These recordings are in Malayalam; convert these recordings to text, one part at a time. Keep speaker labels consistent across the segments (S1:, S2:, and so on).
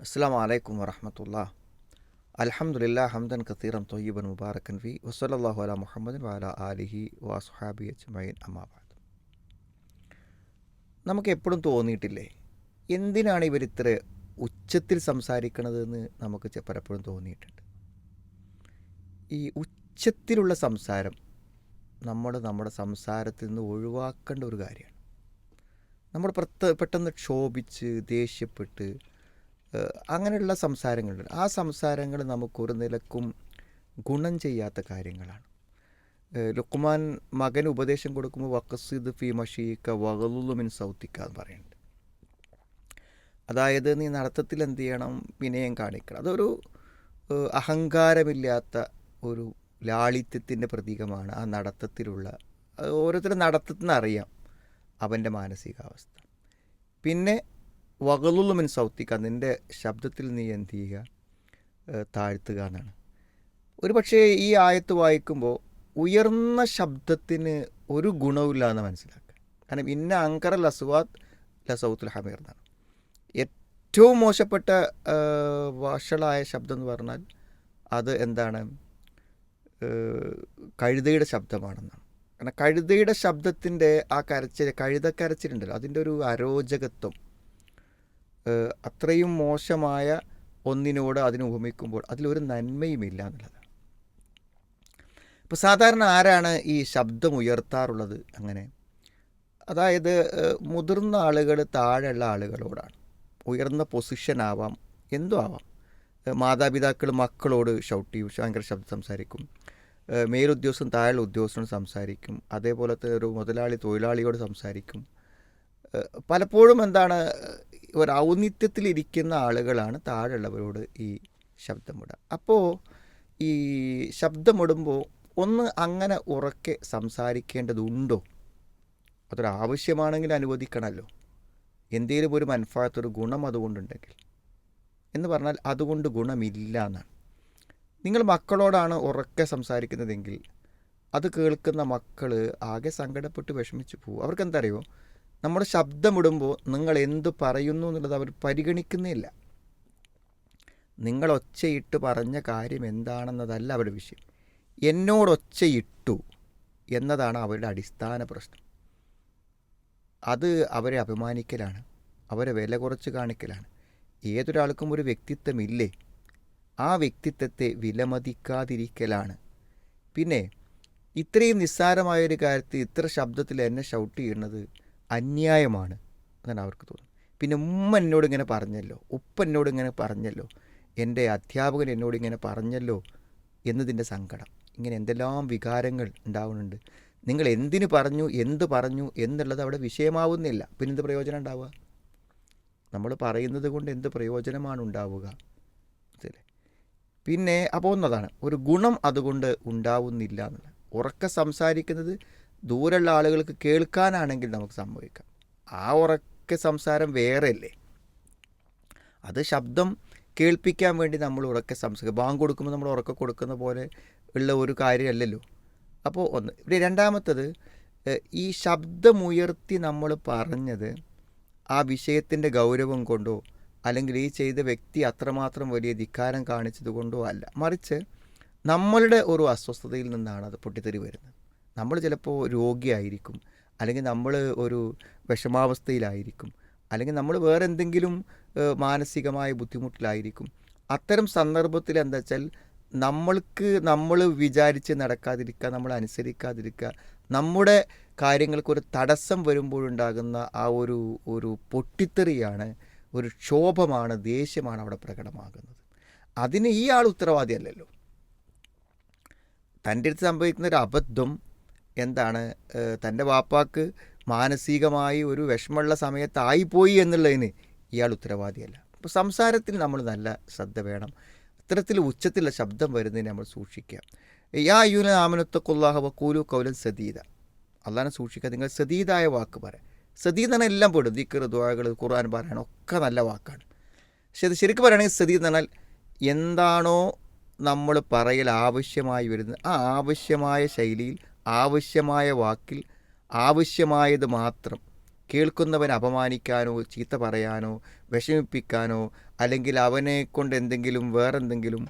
S1: അസ്സലാമു അലൈക്കും വറഹ്മത്തുള്ളാഹി. അൽഹംദുലില്ലാഹി ഹംദൻ കസീറൻ ത്വയ്യിബൻ മുബാറകൻ ഫീ വസല്ലല്ലാഹു അലാ മുഹമ്മദിൻ വഅലാ ആലിഹി വഅസ്ഹാബിഹി അജ്മഈൻ അമ്മാ ബഅദ്. നമുക്ക് എപ്പോഴും തോന്നിയിട്ടില്ലേ, എന്തിനാണ് ഇവരിത്ര ഉച്ചത്തിൽ സംസാരിക്കണതെന്ന് നമുക്ക് പലപ്പോഴും തോന്നിയിട്ടുണ്ട്. ഈ ഉച്ചത്തിലുള്ള സംസാരം നമ്മുടെ സംസാരത്തിൽ നിന്ന് ഒഴിവാക്കേണ്ട ഒരു കാര്യമാണ്. നമ്മൾ പെട്ടെന്ന് ക്ഷോഭിച്ച് ദേഷ്യപ്പെട്ട് അങ്ങനെയുള്ള സംസാരങ്ങളുണ്ട്. ആ സംസാരങ്ങൾ നമുക്കൊരു നിലക്കും ഗുണം ചെയ്യാത്ത കാര്യങ്ങളാണ്. ലുഖ്മാൻ മകന് ഉപദേശം കൊടുക്കുമ്പോൾ വഖസിദ് ഫി മഷീക വഗളുല്ലു മിൻ സൗത്തിക എന്ന് പറയുന്നുണ്ട്. അതായത് നീ നടത്തത്തിൽ എന്ത് ചെയ്യണം, വിനയം കാണിക്കണം. അതൊരു അഹങ്കാരമില്ലാത്ത ഒരു ലാളിത്യത്തിൻ്റെ പ്രതീകമാണ് ആ നടത്തത്തിലുള്ള. ഓരോരുത്തരും നടത്തത്തിൽ നിന്ന് അറിയാം അവൻ്റെ മാനസികാവസ്ഥ. പിന്നെ വഗളുല്ലു മിൻ സൗത്തിക, നിൻ്റെ ശബ്ദത്തിൽ നീ എന്ത് ചെയ്യുക, താഴ്ത്തുക എന്നാണ്. ഒരു പക്ഷേ ഈ ആയത്ത് വായിക്കുമ്പോൾ ഉയർന്ന ശബ്ദത്തിന് ഒരു ഗുണവുമില്ല എന്ന് മനസ്സിലാക്കുക. കാരണം ഇന്ന അങ്കറൽ അസ്വാദ് ലസൗത്തുൽ ഹമീർ എന്നാണ്. ഏറ്റവും മോശപ്പെട്ട വഷളായ ശബ്ദം എന്ന് പറഞ്ഞാൽ അത് എന്താണ്, കഴുതയുടെ ശബ്ദമാണെന്നാണ്. കാരണം കഴുതയുടെ ശബ്ദത്തിൻ്റെ ആ കഴുതക്കരച്ചിലുണ്ടല്ലോ, അതിൻ്റെ ഒരു അരോചകത്വം അത്രയും മോശമായ ഒന്നിനോട് അതിനെ ഉപമിക്കുമ്പോൾ അതിലൊരു നന്മയുമില്ല എന്നുള്ളതാണ്. ഇപ്പോൾ സാധാരണ ആരാണ് ഈ ശബ്ദം ഉയർത്താറുള്ളത്? അങ്ങനെ അതായത് മുതിർന്ന ആളുകൾ താഴെയുള്ള ആളുകളോടാണ്. ഉയർന്ന പൊസിഷൻ ആവാം, എന്തോ ആവാം. മാതാപിതാക്കൾ മക്കളോട് ഷൗട്ട് ചെയ്യും, ഭയങ്കര ശബ്ദം സംസാരിക്കും. മേലുദ്യോഗസ്ഥൻ താഴെയുള്ള ഉദ്യോഗസ്ഥനോട് സംസാരിക്കും. അതേപോലത്തെ ഒരു മുതലാളി തൊഴിലാളിയോട് സംസാരിക്കും. പലപ്പോഴും എന്താണ്, ഒരു ഔന്നിത്യത്തിലിരിക്കുന്ന ആളുകളാണ് താഴെയുള്ളവരോട് ഈ ശബ്ദമിടുക. അപ്പോൾ ഈ ശബ്ദമിടുമ്പോൾ ഒന്ന് അങ്ങനെ ഉറക്കെ സംസാരിക്കേണ്ടതുണ്ടോ? അതൊരാവശ്യമാണെങ്കിൽ അനുവദിക്കണമല്ലോ. എന്തെങ്കിലും ഒരു ഒരു ഗുണം അതുകൊണ്ടുണ്ടെങ്കിൽ എന്ന് പറഞ്ഞാൽ അതുകൊണ്ട് ഗുണമില്ല എന്നാണ്. നിങ്ങൾ മക്കളോടാണ് ഉറക്കെ സംസാരിക്കുന്നതെങ്കിൽ അത് കേൾക്കുന്ന മക്കൾ ആകെ സങ്കടപ്പെട്ട് വിഷമിച്ച് പോകും. അവർക്ക് എന്താ അറിയുമോ, നമ്മുടെ ശബ്ദമിടുമ്പോൾ നിങ്ങൾ എന്ത് പറയുന്നു എന്നുള്ളത് അവർ പരിഗണിക്കുന്നില്ല. നിങ്ങൾ ഒച്ചയിട്ട് പറഞ്ഞ കാര്യം എന്താണെന്നതല്ല അവരുടെ വിഷയം. എന്നോടൊച്ചയിട്ടു എന്നതാണ് അവരുടെ അടിസ്ഥാന പ്രശ്നം. അത് അവരെ അപമാനിക്കലാണ്, അവരെ വില കുറച്ച് കാണിക്കലാണ്. ഏതൊരാൾക്കും ഒരു വ്യക്തിത്വമില്ലേ? ആ വ്യക്തിത്വത്തെ വിലമതിക്കാതിരിക്കലാണ്. പിന്നെ ഇത്രയും നിസ്സാരമായൊരു കാര്യത്തിൽ ഇത്ര ശബ്ദത്തിൽ എന്നെ ഷൗട്ട് ചെയ്യുന്നത് അന്യായമാണ് എന്നാണ് അവർക്ക് തോന്നുന്നത്. പിന്നെ ഉമ്മ എന്നോട് ഇങ്ങനെ പറഞ്ഞല്ലോ, ഉപ്പ എന്നോട് ഇങ്ങനെ പറഞ്ഞല്ലോ, എൻ്റെ അധ്യാപകൻ എന്നോട് ഇങ്ങനെ പറഞ്ഞല്ലോ എന്നതിൻ്റെ സങ്കടം. ഇങ്ങനെ എന്തെല്ലാം വികാരങ്ങൾ ഉണ്ടാവുന്നുണ്ട്. നിങ്ങൾ എന്തിനു പറഞ്ഞു, എന്ത് പറഞ്ഞു എന്നുള്ളത് അവിടെ വിഷയമാവുന്നില്ല. പിന്നെ എന്ത് പ്രയോജനം ഉണ്ടാവുക? നമ്മൾ പറയുന്നത് കൊണ്ട് എന്ത് പ്രയോജനമാണ് ഉണ്ടാവുക? പിന്നെ അപ്പോൾ ഒന്നതാണ്, ഒരു ഗുണം അതുകൊണ്ട് ഉണ്ടാവുന്നില്ല എന്നുള്ളത്. ഉറക്കെ സംസാരിക്കുന്നത് ദൂരെയുള്ള ആളുകൾക്ക് കേൾക്കാനാണെങ്കിൽ നമുക്ക് സംഭവിക്കാം. ആ ഉറക്കെ സംസാരം വേറെയല്ലേ, അത് ശബ്ദം കേൾപ്പിക്കാൻ വേണ്ടി നമ്മൾ ഉറക്കെ സംസാരിക്കുക. ബാങ്ക് കൊടുക്കുമ്പോൾ നമ്മൾ ഉറക്കെ കൊടുക്കുന്ന പോലെ ഉള്ള ഒരു കാര്യമല്ലല്ലോ. അപ്പോൾ ഒന്ന്. ഇവിടെ രണ്ടാമത്തത്, ഈ ശബ്ദമുയർത്തി നമ്മൾ പറഞ്ഞത് ആ വിഷയത്തിൻ്റെ ഗൗരവം കൊണ്ടോ അല്ലെങ്കിൽ ഈ ചെയ്ത വ്യക്തി അത്രമാത്രം വലിയ ധിക്കാരം കാണിച്ചത് കൊണ്ടോ അല്ല, മറിച്ച് നമ്മളുടെ ഒരു അസ്വസ്ഥതയിൽ നിന്നാണ് അത് പൊട്ടിത്തെറി വരുന്നത്. നമ്മൾ ചിലപ്പോൾ രോഗിയായിരിക്കും, അല്ലെങ്കിൽ നമ്മൾ ഒരു വിഷമാവസ്ഥയിലായിരിക്കും, അല്ലെങ്കിൽ നമ്മൾ വേറെ എന്തെങ്കിലും മാനസികമായ ബുദ്ധിമുട്ടിലായിരിക്കും. അത്തരം സന്ദർഭത്തിൽ എന്താ വെച്ചാൽ നമ്മൾ വിചാരിച്ച് നടക്കാതിരിക്കുക, നമ്മൾ അനുസരിക്കാതിരിക്കുക, നമ്മുടെ കാര്യങ്ങൾക്കൊരു തടസ്സം വരുമ്പോഴുണ്ടാകുന്ന ആ ഒരു പൊട്ടിത്തെറിയാണ്, ഒരു ക്ഷോഭമാണ്, ദേഷ്യമാണ് അവിടെ പ്രകടമാകുന്നത്. അതിന് ഈ ആൾ ഉത്തരവാദിയല്ലല്ലോ. തൻ്റെ അടുത്ത് സംഭവിക്കുന്ന ഒരു അബദ്ധം എന്താണ്, തൻ്റെ വാപ്പാക്ക് മാനസികമായി ഒരു വിഷമമുള്ള സമയത്തായിപ്പോയി എന്നുള്ളതിന് ഇയാൾ ഉത്തരവാദിയല്ല. അപ്പോൾ സംസാരത്തിൽ നമ്മൾ നല്ല ശ്രദ്ധ വേണം. ഇത്തരത്തിൽ ഉച്ചത്തിലുള്ള ശബ്ദം വരുന്നതിന് നമ്മൾ സൂക്ഷിക്കുക. യാ അയ്യുന ആമനത്തഖുല്ലാഹ വഖൂലു ഖൗലൻ സദീദ, അള്ളാഹനെ സൂക്ഷിക്കുക, നിങ്ങൾ സദീദായ വാക്ക് പറയാം. സദീദ് എന്ന് പറഞ്ഞാൽ എല്ലാം പെടും. ദിക്ർ, ദുആകൾ, ഖുർആൻ പാരായണം ഒക്കെ നല്ല വാക്കാണ്. പക്ഷെ അത് ശരിക്കും പറയുകയാണെങ്കിൽ സദീദ് എന്ന് പറഞ്ഞാൽ എന്താണോ നമ്മൾ പറയൽ ആവശ്യമായി വരുന്നത് ആ ആവശ്യമായ ശൈലിയിൽ, ആവശ്യമായ വാക്കിൽ, ആവശ്യമായത് മാത്രം കേൾക്കുന്നവനെ അപമാനിക്കാനോ ചീത്ത പറയാനോ വിഷമിപ്പിക്കാനോ അല്ലെങ്കിൽ അവനെ കൊണ്ട് എന്തെങ്കിലും വേറെന്തെങ്കിലും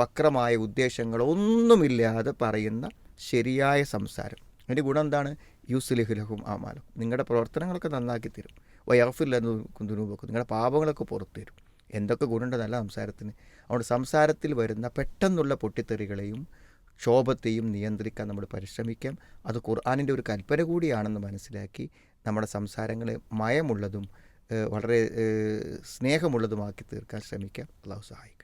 S1: വക്രമായ ഉദ്ദേശങ്ങളോ ഒന്നുമില്ലാതെ പറയുന്ന ശരിയായ സംസാരം. അതിൻ്റെ ഗുണം എന്താണ്? യുസ്ലിഹുലഹും ആമാലും, നിങ്ങളുടെ പ്രവർത്തനങ്ങളൊക്കെ നന്നാക്കി തരും. വയഫില്ലതുനുബക്കും, നിങ്ങളുടെ പാപങ്ങളൊക്കെ പുറത്തു തരും. എന്തൊക്കെ ഗുണമുണ്ട് നല്ല സംസാരത്തിന്. അതുകൊണ്ട് സംസാരത്തിൽ വരുന്ന പെട്ടെന്നുള്ള പൊട്ടിത്തെറികളെയും ക്ഷോഭത്തെയും നിയന്ത്രിക്കാൻ നമ്മൾ പരിശ്രമിക്കാം. അത് ഖുർആനിൻ്റെ ഒരു കൽപ്പന കൂടിയാണെന്ന് മനസ്സിലാക്കി നമ്മുടെ സംസാരങ്ങളെ മയമുള്ളതും വളരെ സ്നേഹമുള്ളതുമാക്കി തീർക്കാൻ ശ്രമിക്കാം. അള്ളാഹു സഹായിക്കട്ടെ.